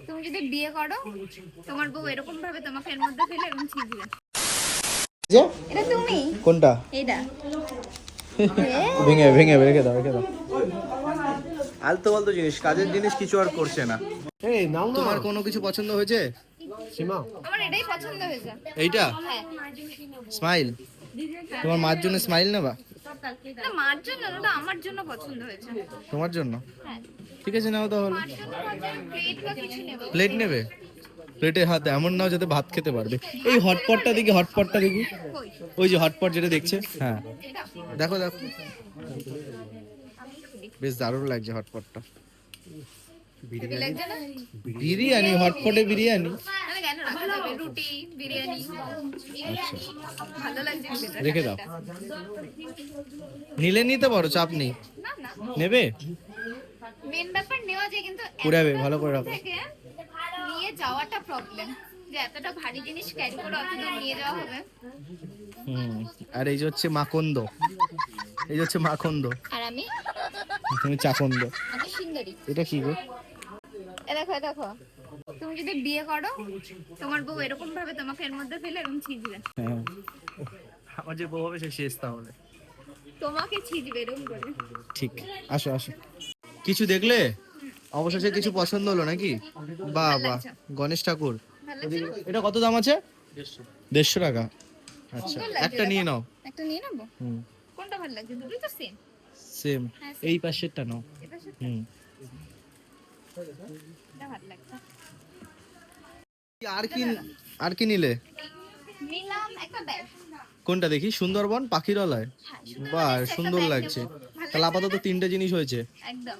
তুমি যদি বিয়ে করো তোমার বউ এরকম ভাবে তোমাকে এর মধ্যে ফেলে এবং ছিঁড়বে। যে এটা তুমি কোনটা এইটা ভেঙে ভেঙে রেখে দাও রেখে দাও। আলতো ফালতো জিনিস, কাজের জিনিস কিছু আর করছে না। এই নাও না তোমার কোনো কিছু পছন্দ হয়েছে? সীমা। আমার এটাই পছন্দ হয়েছে। এইটা হ্যাঁ স্মাইল, তোমার মার জন্য স্মাইল নেবা? না মার জন্য না, ওটা আমার জন্য পছন্দ হয়েছে। তোমার জন্য হ্যাঁ ঠিক আছে, নাও তাহলে। মার জন্য প্লেট বা কিছু নেব। প্লেট নেবে? প্লেটে হাত এমন নাও যাতে ভাত খেতে পারবে। এই হটপটটা দেখি, হটপটটা দেখি। কই ওই যে হটপট যেটা দেখছে, হ্যাঁ এটা দেখো দেখো, বেশ দারুণ লাগছে হটপটটা। হেভি লাগছে না? বিরিয়ানি, হটপটে বিরিয়ানি। আমি কেন রাখা যাবে, রুটি বিরিয়ানি ভালো লাগছে খেতে। রেখে দাও, নিলে নিতে পারো, চাপ নেই। না না নেবে? মেন ব্যাপার নেওয়া যায়, কিন্তু পুরাবে, এতটা ভালো করে দূর রাখো। থেকে নিয়ে যাওয়াটা প্রবলেম, যে এতটা ভারী জিনিস ক্যারি করে অত দূর নিয়ে যাওয়া হবে। আর এই যে হচ্ছে মাকন্দ, এই যে হচ্ছে মাকন্দ, আর আমি তুমি চাকন্দ। আমি সুন্দরী। এটা কি গো? এ দেখো এ দেখো, তুমি যদি বিয়ে করো তোমার বউ এরকম ভাবে তোমাকে এর মধ্যে ফেলে এবং ছিঁড়বে। হ্যাঁ, আমার যে বউ হবে সে শেষ তাহলে। তোমাকে ছিঁড়বে এরকম করে। ঠিক, আসো আসো। কিছু দেখলে? অবশেষে কিছু পছন্দ হলো নাকি? বাহ ভালো বাহ, লাগছে। গণেশ ঠাকুর। ভালো লাগছে না? এটা কত দাম আছে? 150 টাকা। আচ্ছা, সুন্দর লাগছে, একটা দেখো। নিয়ে নাও। একটা নিয়ে নেবো? কোনটা ভালো লাগছে? দুটোই তো সেম। সেম, হ্যাঁ, same। এই পাশেরটা নাও। এটা সাথে হুম। এটা ভালো লাগছে। আর কি, আর কি নিলে? নিলাম একটা ব্যাগ। কোনটা দেখি? সুন্দরবন পাখিরালয়। হ্যাঁ, বাহ, একটা সুন্দর bag লাগছে। নেবো। ভালো তাহলে লাগছে আপাতত না? 3টে জিনিস হয়েছে। একদম।